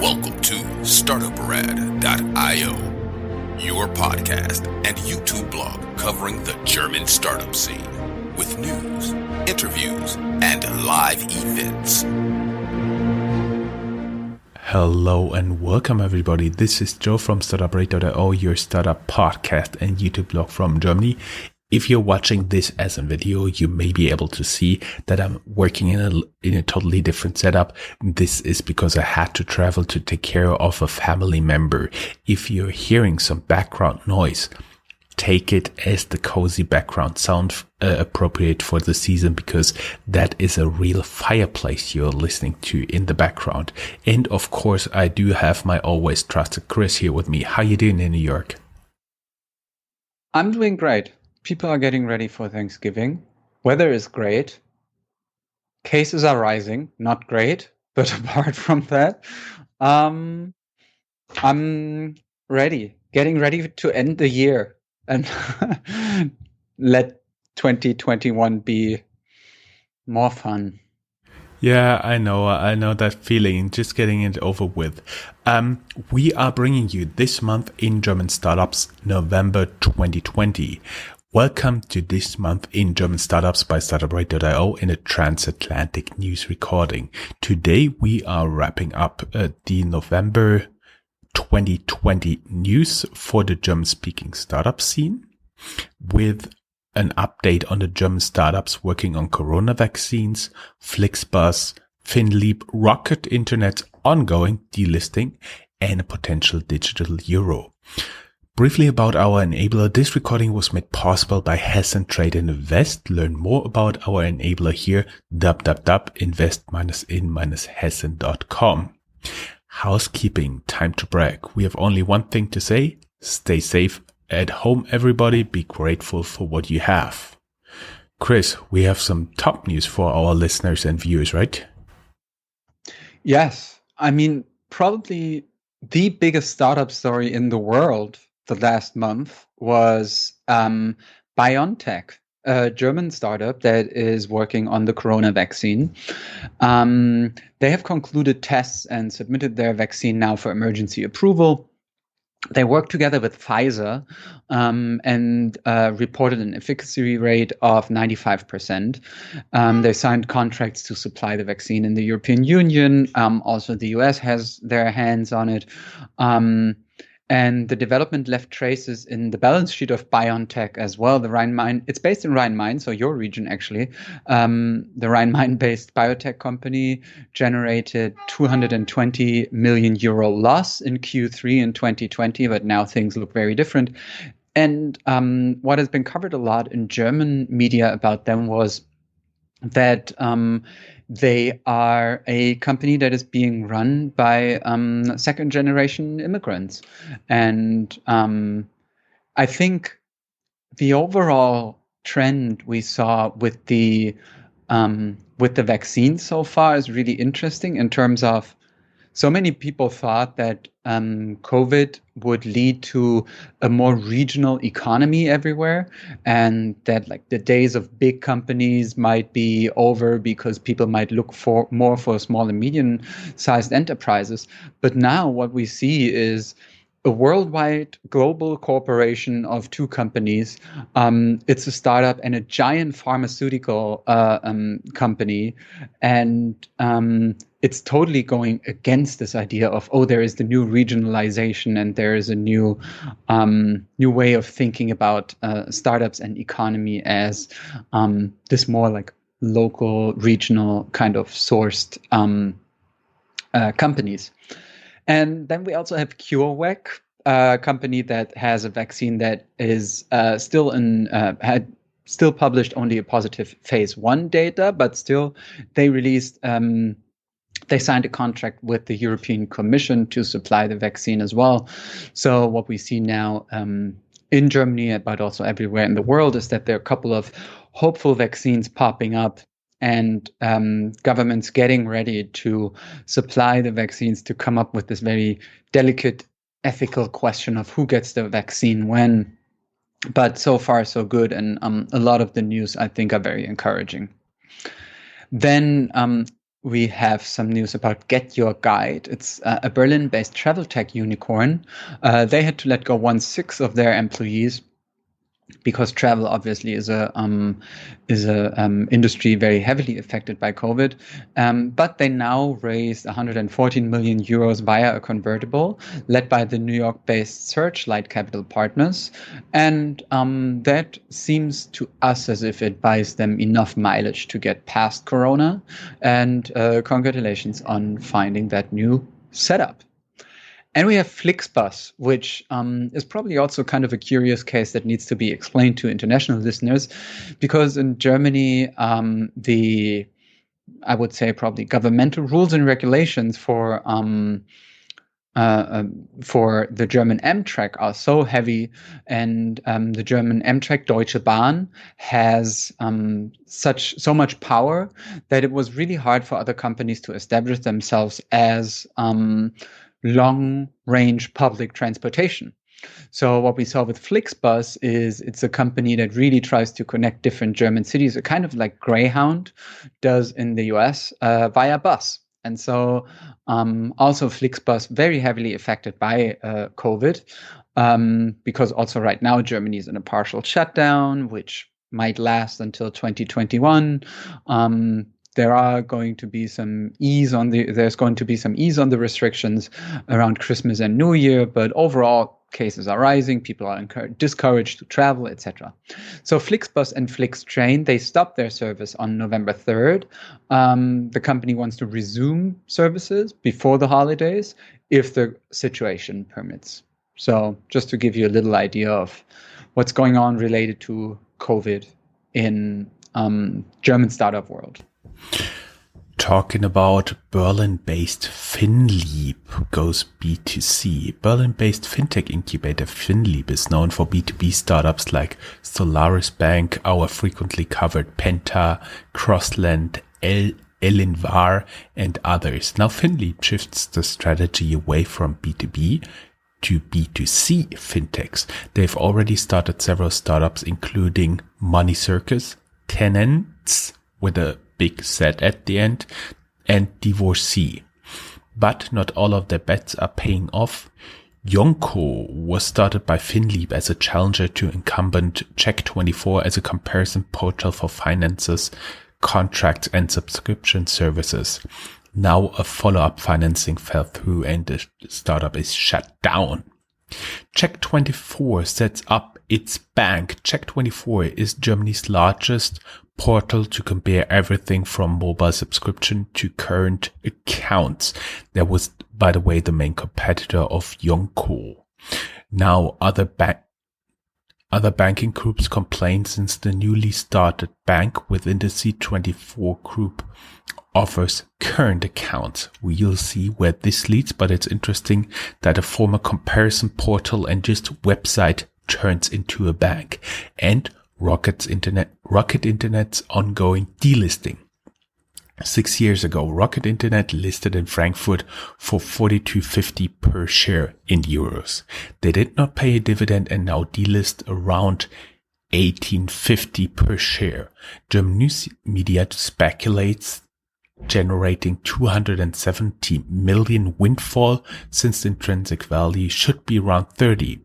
Welcome to Startuprad.io, your podcast and YouTube blog covering the German startup scene with news, interviews, and live events. Hello and welcome everybody. This is Joe from Startuprad.io, your startup podcast and YouTube blog from Germany. If you're watching this as a video, you may be able to see that I'm working in a totally different setup. This is because I had to travel to take care of a family member. If you're hearing some background noise, take it as the cozy background sound appropriate for the season, because that is a real fireplace you're listening to in the background. And of course, I do have my always trusted Chris here with me. How you doing in New York? I'm doing great. People are getting ready for Thanksgiving. Weather is great. Cases are rising. Not great, but apart from that, I'm ready. Getting ready to end the year and let 2021 be more fun. Yeah, I know that feeling, just getting it over with. We are bringing you this month in German Startups, November 2020. Welcome to this month in German Startups by Startuprad.io in a transatlantic news recording. Today we are wrapping up the November 2020 news for the German-speaking startup scene with an update on the German startups working on corona vaccines, Flixbus, Finleap, Rocket Internet's ongoing delisting, and a potential digital euro. Briefly about our enabler, this recording was made possible by Hsieh Trade and Invest. Learn more about our enabler here, www.invest-in-hessian.com. Housekeeping, time to brag. We have only one thing to say: stay safe at home, everybody. Be grateful for what you have. Chris, we have some top news for our listeners and viewers, right? Yes. I mean, probably the biggest startup story in the world the last month was BioNTech, a German startup that is working on the corona vaccine. They have concluded tests and submitted their vaccine now for emergency approval. They worked together with Pfizer and reported an efficacy rate of 95%. They signed contracts to supply the vaccine in the European Union. Also, the US has their hands on it. And the development left traces in the balance sheet of BioNTech as well. The Rhine-Main, it's based in Rhine-Main, so your region actually. The Rhine-Main-based biotech company generated 220 million euro loss in Q3 in 2020, but now things look very different. And what has been covered a lot in German media about them was that they are a company that is being run by second-generation immigrants. And I think the overall trend we saw with the vaccine so far is really interesting in terms of so many people thought that COVID would lead to a more regional economy everywhere, and that like the days of big companies might be over because people might look for more for small and medium-sized enterprises. But now what we see is a worldwide global corporation of two companies. It's a startup and a giant pharmaceutical company, and it's totally going against this idea of, oh, there is the new regionalization and there is a new way of thinking about startups and economy as this more like local, regional kind of sourced companies. And then we also have CureVac, a company that has a vaccine that is had published only a positive phase 1 data, but still they released. They signed a contract with the European Commission to supply the vaccine as well. So what we see now in Germany, but also everywhere in the world, is that there are a couple of hopeful vaccines popping up, and governments getting ready to supply the vaccines to come up with this very delicate ethical question of who gets the vaccine when. But so far, so good. And a lot of the news, I think, are very encouraging. Then we have some news about Get Your Guide. It's a Berlin-based travel tech unicorn. They had to let go 1/6 of their employees because travel obviously is a industry very heavily affected by COVID. But they now raised 114 million euros via a convertible led by the New York-based Searchlight Capital Partners. And that seems to us as if it buys them enough mileage to get past Corona. And congratulations on finding that new setup. And we have Flixbus, which is probably also kind of a curious case that needs to be explained to international listeners, because in Germany, I would say probably governmental rules and regulations for the German Amtrak are so heavy, and the German Amtrak Deutsche Bahn has so much power that it was really hard for other companies to establish themselves as long-range public transportation. So what we saw with Flixbus is it's a company that really tries to connect different German cities, kind of like Greyhound does in the US via bus. And so also Flixbus very heavily affected by COVID, because also right now Germany is in a partial shutdown, which might last until 2021. There's going to be some ease on the restrictions around Christmas and New Year, but overall cases are rising, people are discouraged to travel, etc. So Flixbus and Flixtrain, they stopped their service on November 3rd. The company wants to resume services before the holidays if the situation permits. So just to give you a little idea of what's going on related to COVID in German startup world. Talking about Berlin-based Finleap goes B2C. Berlin-based fintech incubator Finleap is known for B2B startups like Solaris Bank, our frequently covered Penta, Crossland, Elinvar, and others. Now Finleap shifts the strategy away from B2B to B2C fintechs. They've already started several startups, including Money Circus, Tenants with a big Z at the end, and Divorcee. But not all of their bets are paying off. Yonko was started by Finleap as a challenger to incumbent Check24 as a comparison portal for finances, contracts, and subscription services. Now a follow-up financing fell through and the startup is shut down. Check24 sets up its bank. Check24 is Germany's largest portal to compare everything from mobile subscription to current accounts. That was, by the way, the main competitor of Yonko. Now other banking groups complain since the newly started bank within the C24 group offers current accounts. We'll see where this leads, but it's interesting that a former comparison portal and just website turns into a bank. And Rocket Internet's ongoing delisting. 6 years ago, Rocket Internet listed in Frankfurt for 42.50 per share in euros. They did not pay a dividend and now delist around 18.50 per share. German news media speculates generating 270 million windfall, since the intrinsic value should be around 30.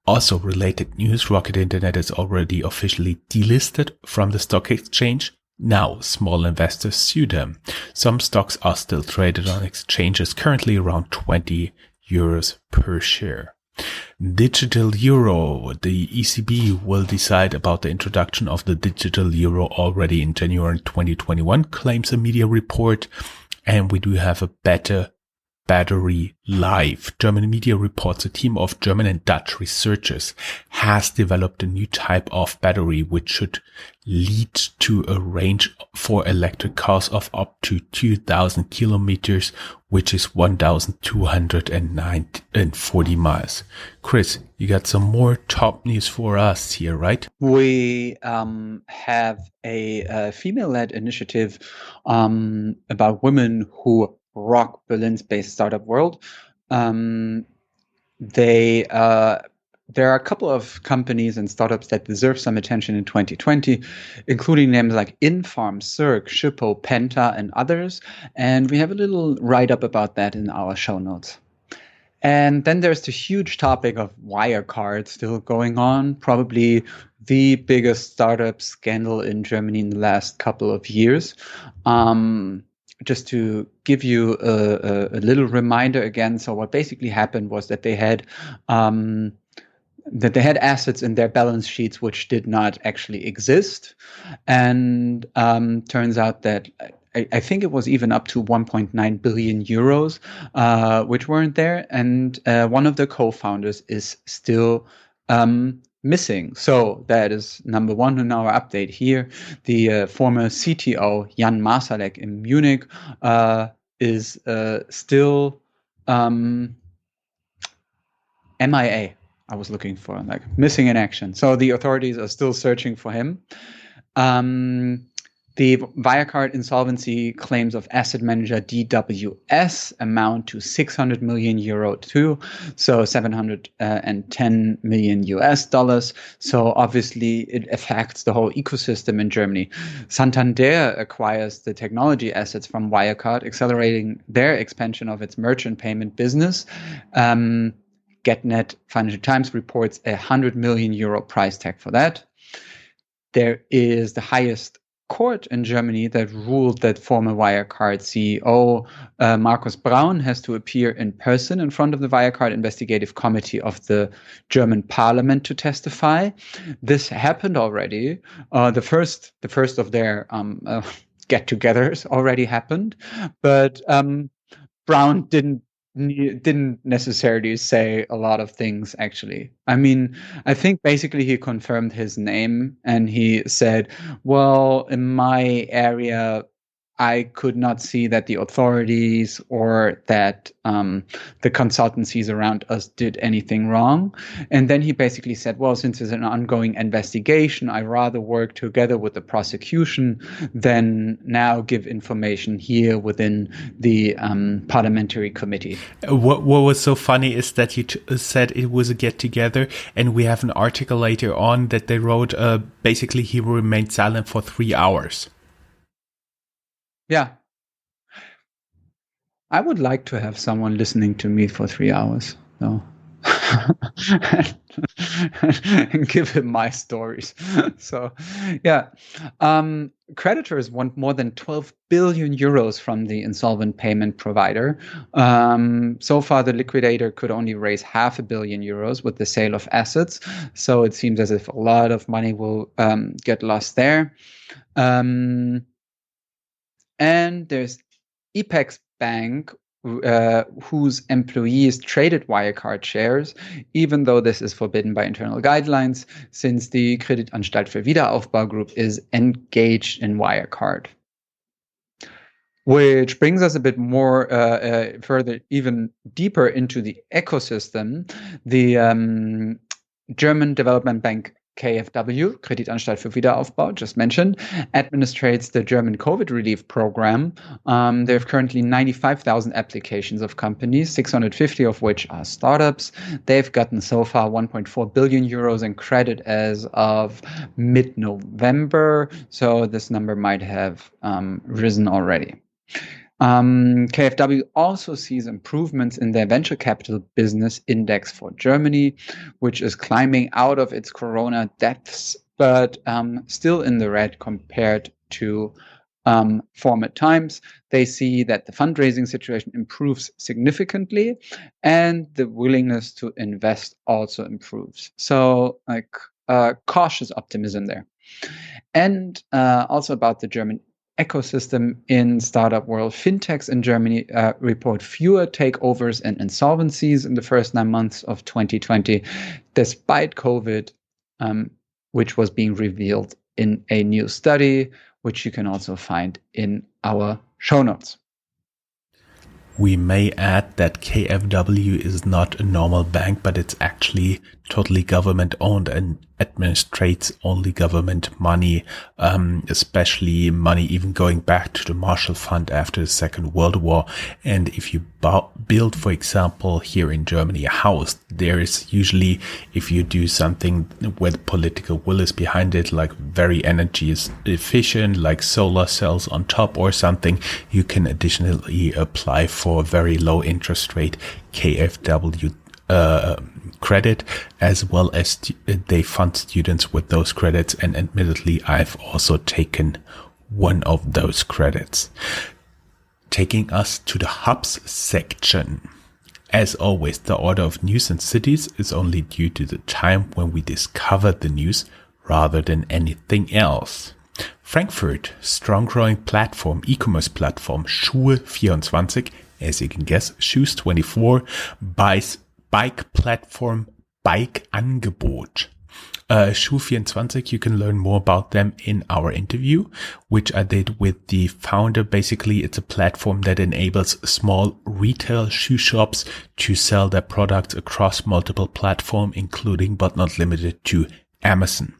Also related news, Rocket Internet is already officially delisted from the stock exchange. Now small investors sue them. Some stocks are still traded on exchanges, currently around 20 euros per share. Digital euro. The ECB will decide about the introduction of the digital euro already in January 2021, claims a media report. And we do have a better battery live. German media reports a team of German and Dutch researchers has developed a new type of battery which should lead to a range for electric cars of up to 2,000 kilometers, which is 1,240 miles. Chris, you got some more top news for us here, right? We have a female-led initiative about women who rock Berlin's based startup world. They there are a couple of companies and startups that deserve some attention in 2020, including names like Infarm, Cirque, Shippo, Penta, and others. And we have a little write-up about that in our show notes. And then there's the huge topic of Wirecard still going on, probably the biggest startup scandal in Germany in the last couple of years. Just to give you a little reminder again, so what basically happened was that they had assets in their balance sheets which did not actually exist, and turns out that I think it was even up to 1.9 billion euros, which weren't there. And one of the co-founders is still missing. So that is number one in our update here. The former CTO, Jan Marsalek in Munich, is still MIA. I was looking for, like, missing in action. So the authorities are still searching for him. The Wirecard insolvency claims of asset manager DWS amount to 600 million euro too, so 710 million US dollars. So obviously it affects the whole ecosystem in Germany. Santander acquires the technology assets from Wirecard, accelerating their expansion of its merchant payment business. GetNet Financial Times reports a 100 million euro price tag for that. There is the highest court in Germany that ruled that former Wirecard CEO Markus Braun has to appear in person in front of the Wirecard Investigative Committee of the German Parliament to testify. This happened already. The first of their get-togethers already happened, but Braun didn't necessarily say a lot of things, actually. I mean, I think basically he confirmed his name and he said, well, in my area, I could not see that the authorities or that the consultancies around us did anything wrong. And then he basically said, well, since it's an ongoing investigation, I rather work together with the prosecution than now give information here within the parliamentary committee. What was so funny is that you said it was a get-together, and we have an article later on that they wrote, basically he remained silent for 3 hours. Yeah. I would like to have someone listening to me for 3 hours, though. And give him my stories. So, yeah. Creditors want more than 12 billion euros from the insolvent payment provider. So far, the liquidator could only raise €500 million with the sale of assets. So it seems as if a lot of money will get lost there. And there's Apex Bank, whose employees traded Wirecard shares, even though this is forbidden by internal guidelines, since the Kreditanstalt für Wiederaufbau Group is engaged in Wirecard. Which brings us a bit more further, even deeper into the ecosystem. The German development bank KfW, Kreditanstalt für Wiederaufbau, just mentioned, administrates the German COVID relief program. They have currently 95,000 applications of companies, 650 of which are startups. They've gotten so far 1.4 billion euros in credit as of mid-November. So this number might have risen already. KfW also sees improvements in their venture capital business index for Germany, which is climbing out of its corona depths, but still in the red compared to former times. They see that the fundraising situation improves significantly and the willingness to invest also improves. So, like, cautious optimism there. And also about the German ecosystem in startup world, fintechs in Germany report fewer takeovers and insolvencies in the first 9 months of 2020, despite COVID, which was being revealed in a new study, which you can also find in our show notes. We may add that KfW is not a normal bank, but it's actually totally government owned and administrates only government money, especially money even going back to the Marshall Fund after the Second World War. And if you build, for example, here in Germany, a house, there is usually, if you do something where the political will is behind it, like very energy is efficient, like solar cells on top or something, you can additionally apply for a very low interest rate KfW credit, as well as they fund students with those credits. And admittedly, I've also taken one of those credits. Taking us to the hubs section. As always, the order of news and cities is only due to the time when we discovered the news rather than anything else. Frankfurt, strong growing platform, e-commerce platform, Schuhe24, as you can guess, Shoes24, buys bike platform Bike Angebot. Schuhe24, you can learn more about them in our interview, which I did with the founder. Basically, it's a platform that enables small retail shoe shops to sell their products across multiple platforms, including but not limited to Amazon.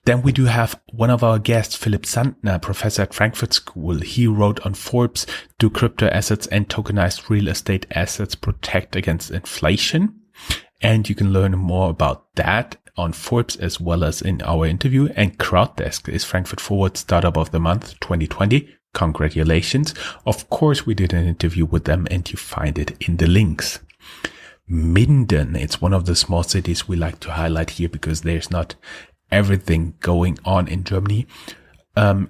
Then we do have one of our guests, Philipp Sandner, professor at Frankfurt School. He wrote on Forbes, do crypto assets and tokenized real estate assets protect against inflation? And you can learn more about that on Forbes as well as in our interview. And Crowddesk is Frankfurt Forward Startup of the Month 2020. Congratulations. Of course, we did an interview with them and you find it in the links. Minden, it's one of the small cities we like to highlight here because there's not everything going on in Germany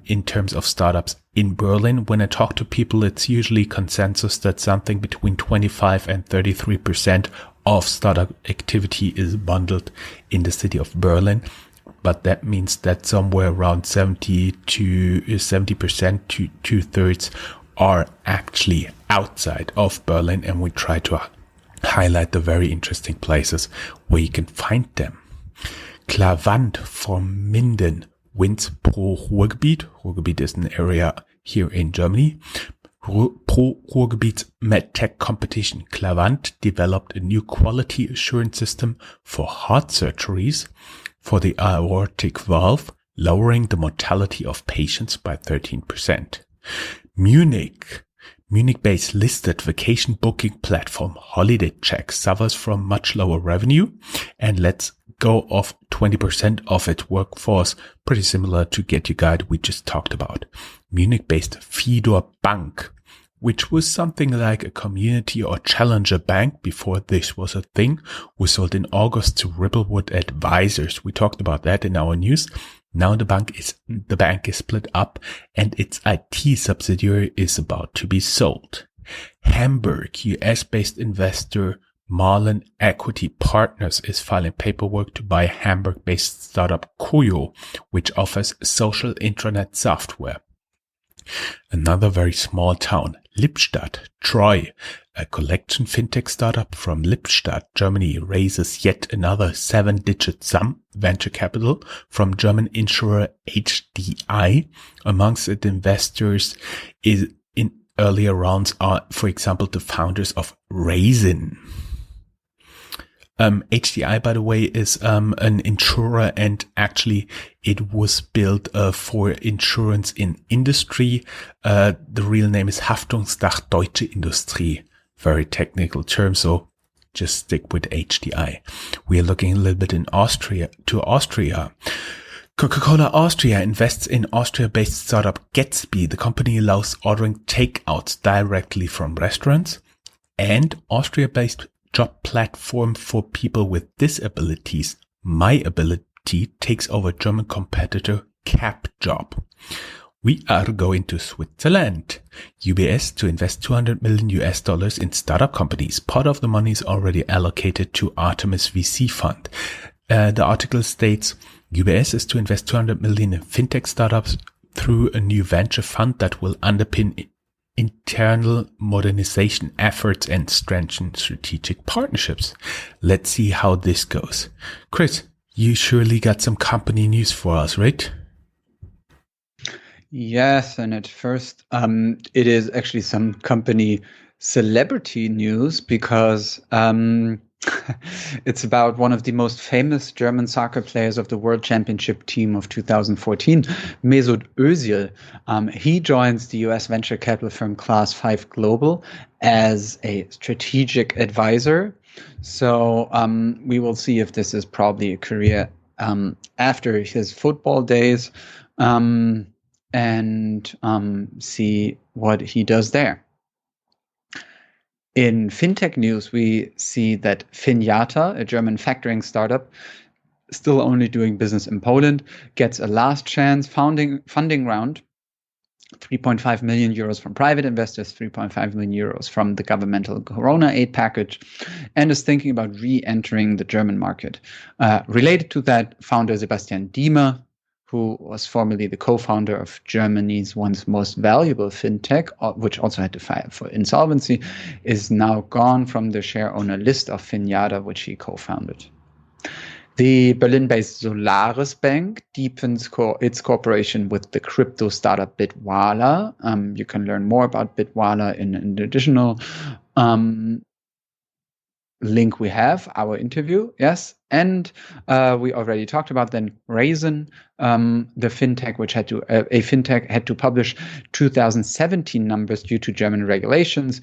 in terms of startups. In Berlin, when I talk to people, it's usually consensus that something between 25 and 33% of startup activity is bundled in the city of Berlin. But that means that somewhere around 70% to 2/3 are actually outside of Berlin. And we try to highlight the very interesting places where you can find them. Clavant from Minden wins Pro Ruhrgebiet. Ruhrgebiet is an area here in Germany. Pro Ruhrgebiet MedTech competition. Clavant developed a new quality assurance system for heart surgeries for the aortic valve, lowering the mortality of patients by 13%. Munich-based listed vacation booking platform Holiday Check suffers from much lower revenue and lets go of 20% of its workforce, pretty similar to Get Your Guide we just talked about. Munich-based Fidor Bank, which was something like a community or challenger bank before this was a thing, was sold in August to Ripplewood Advisors. We talked about that in our news. Now the bank is split up and its IT subsidiary is about to be sold. Hamburg, US-based investor Marlin Equity Partners is filing paperwork to buy Hamburg-based startup Koyo, which offers social intranet software. Another very small town, Lippstadt, Troy, a collection fintech startup from Lippstadt, Germany, raises yet another 7-digit sum, venture capital, from German insurer HDI. Amongst its investors in earlier rounds are, for example, the founders of Raisin. HDI, by the way, is an insurer, and actually it was built for insurance in industry. The real name is Haftungsdach Deutsche Industrie. Very technical term, so just stick with HDI. We are looking a little bit in Austria. Coca-Cola Austria invests in Austria-based startup Gatsby. The company allows ordering takeouts directly from restaurants, and Austria-based job platform for people with disabilities, MyAbility, takes over German competitor CapJob. We are going to Switzerland. UBS to invest $200 million in startup companies. Part of the money is already allocated to Artemis VC fund. The article states UBS is to invest $200 million in fintech startups through a new venture fund that will underpin internal modernization efforts and strengthen strategic partnerships. Let's see how this goes. Chris, you surely got some company news for us, right? Yes, and at first, it is actually some company celebrity news because it's about one of the most famous German soccer players of the World Championship team of 2014, Mesut Özil. He joins the US venture capital firm Class 5 Global as a strategic advisor. So we will see if this is probably a career after his football days, and see what he does there. In fintech news, we see that Finjata, a German factoring startup, still only doing business in Poland, gets a last chance funding round, 3.5 million euros from private investors, 3.5 million euros from the governmental Corona aid package, and is thinking about re-entering the German market. Related to that, founder Sebastian Diemer, who was formerly the co-founder of Germany's once most valuable fintech, which also had to file for insolvency, is now gone from the share owner list of Finjata, which he co-founded. The Berlin-based Solaris Bank deepens its cooperation with the crypto startup Bitwala. You can learn more about Bitwala in an additional link we have, our interview, yes. And we already talked about then Raisin, the fintech, which had to publish 2017 numbers due to German regulations.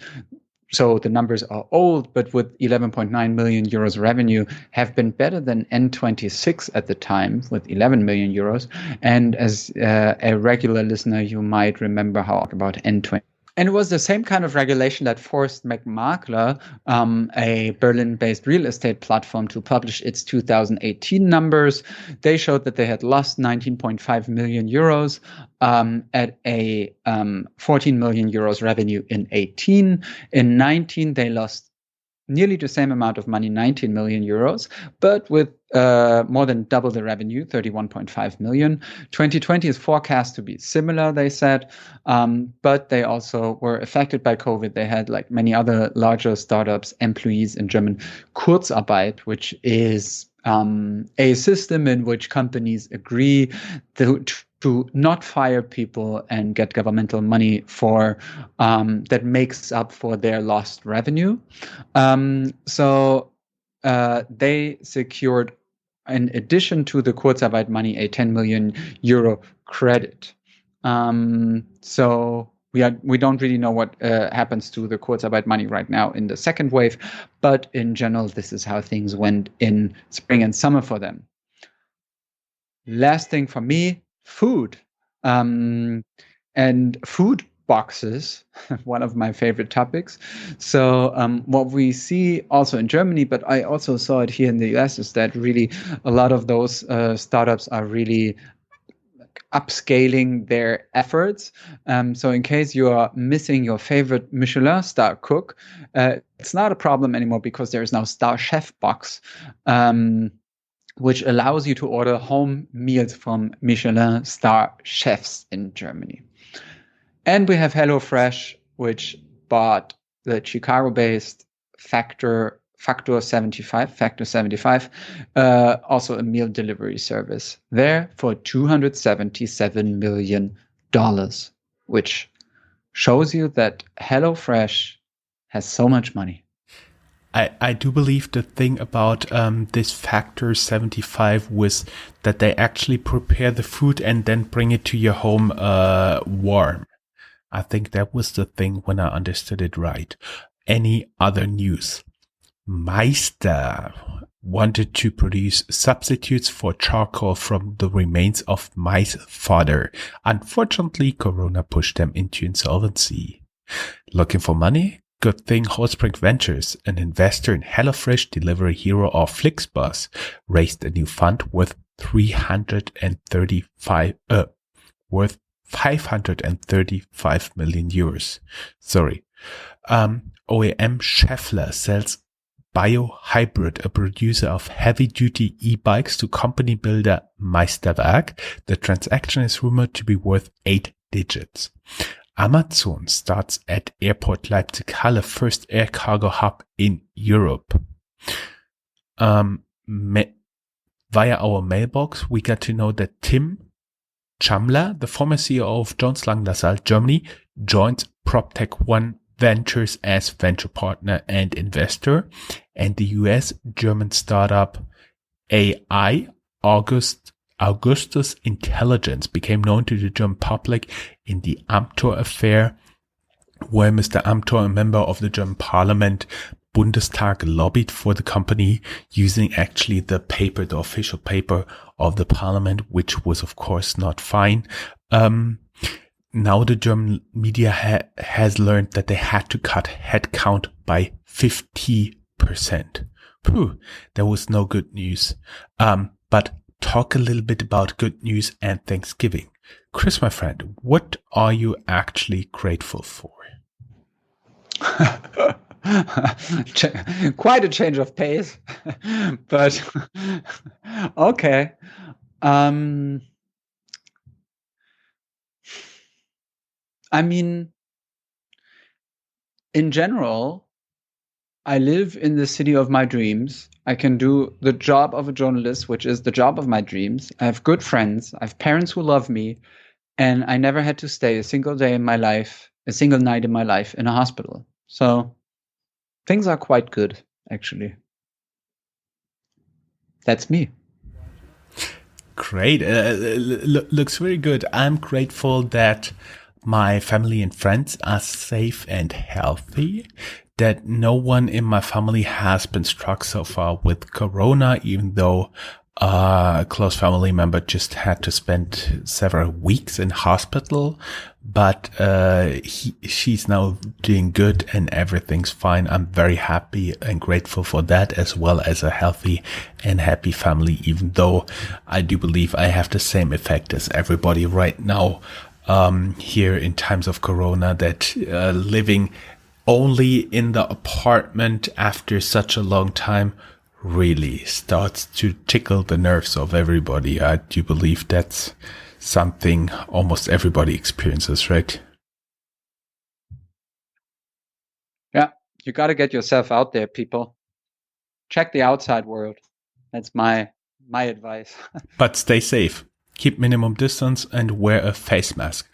So the numbers are old, but with 11.9 million euros revenue have been better than N26 at the time with 11 million euros. And as a regular listener, you might remember how about N20. And it was the same kind of regulation that forced McMakler, a Berlin-based real estate platform, to publish its 2018 numbers. They showed that they had lost 19.5 million euros at a 14 million euros revenue in 18. In 19, they lost nearly the same amount of money, 19 million euros, but with more than double the revenue, 31.5 million. 2020 is forecast to be similar, they said, but they also were affected by COVID. They had, like many other larger startups, employees in German Kurzarbeit, which is a system in which companies agree to not fire people and get governmental money for that makes up for their lost revenue. So they secured, in addition to the Kurzarbeit money, a 10 million euro credit. So we don't really know what happens to the Kurzarbeit money right now in the second wave, but in general, this is how things went in spring and summer for them. Last thing for me, food. And food boxes, one of my favorite topics. So what we see also in Germany, but I also saw it here in the US, is that really a lot of those startups are really upscaling their efforts. So in case you are missing your favorite Michelin star cook, it's not a problem anymore because there is now Star Chef Box, which allows you to order home meals from Michelin star chefs in Germany. And we have HelloFresh, which bought the Chicago-based Factor 75, also a meal delivery service there for $277 million, which shows you that HelloFresh has so much money. I do believe the thing about this Factor 75 was that they actually prepare the food and then bring it to your home warm. I think that was the thing when I understood it right. Any other news? Meister wanted to produce substitutes for charcoal from the remains of mice fodder. Unfortunately, Corona pushed them into insolvency. Looking for money? Good thing Housekeeping Ventures, an investor in HelloFresh delivery hero of Flixbus, raised a new fund worth 535 million euros. OEM Schaeffler sells Biohybrid, a producer of heavy-duty e-bikes, to company builder Meisterwerk. The transaction is rumored to be worth 8 digits. Amazon starts at Airport Leipzig-Halle, first air cargo hub in Europe. Via our mailbox, we got to know that Tim Chamler, the former CEO of Jones Lang LaSalle Germany, joins PropTech One Ventures as venture partner and investor, and the US-German startup AI Augustus Intelligence became known to the German public in the Amthor affair, where Mr. Amthor, a member of the German parliament, Bundestag, lobbied for the company using actually the official paper of the parliament, which was of course not fine. Now the German media has learned that they had to cut headcount by 50%. That was no good news. But talk a little bit about good news and Thanksgiving. Chris, my friend, what are you actually grateful for? Quite a change of pace, but okay. I mean, in general, I live in the city of my dreams. I can do the job of a journalist, which is the job of my dreams. I have good friends. I have parents who love me. And I never had to stay a single night in my life in a hospital. So things are quite good, actually. That's me. Great. Looks very good. I'm grateful that my family and friends are safe and healthy, that no one in my family has been struck so far with corona, even though a close family member just had to spend several weeks in hospital, but she's now doing good and everything's fine. I'm very happy and grateful for that, as well as a healthy and happy family, even though I do believe I have the same effect as everybody right now here in times of corona, that living only in the apartment after such a long time really starts to tickle the nerves of everybody. I do believe that's something almost everybody experiences, right? Yeah, you got to get yourself out there, people. Check the outside world. That's my advice. But stay safe. Keep minimum distance and wear a face mask.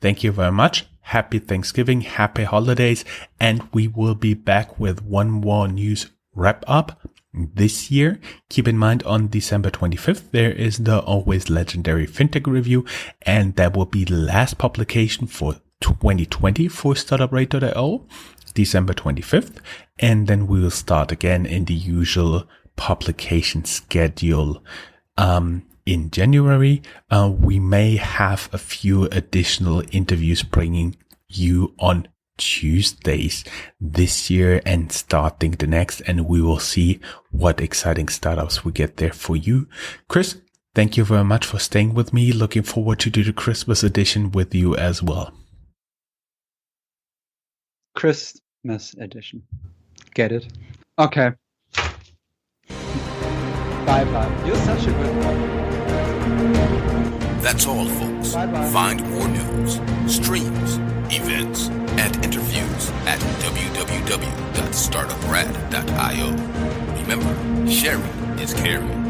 Thank you very much. Happy Thanksgiving, happy holidays, and we will be back with one more news wrap up this year. Keep in mind, on December 25th, there is the always legendary FinTech review, and that will be the last publication for 2020 for Startuprad.io, December 25th. And then we will start again in the usual publication schedule. In January, we may have a few additional interviews bringing you on Tuesdays this year and starting the next, and we will see what exciting startups we get there for you. Chris, thank you very much for staying with me. Looking forward to do the Christmas edition with you as well. Christmas edition. Get it? Okay. Bye-bye. You're such a good one. That's all, folks. Bye-bye. Find more news, streams, events, and interviews at www.startuprad.io. Remember, sharing is caring.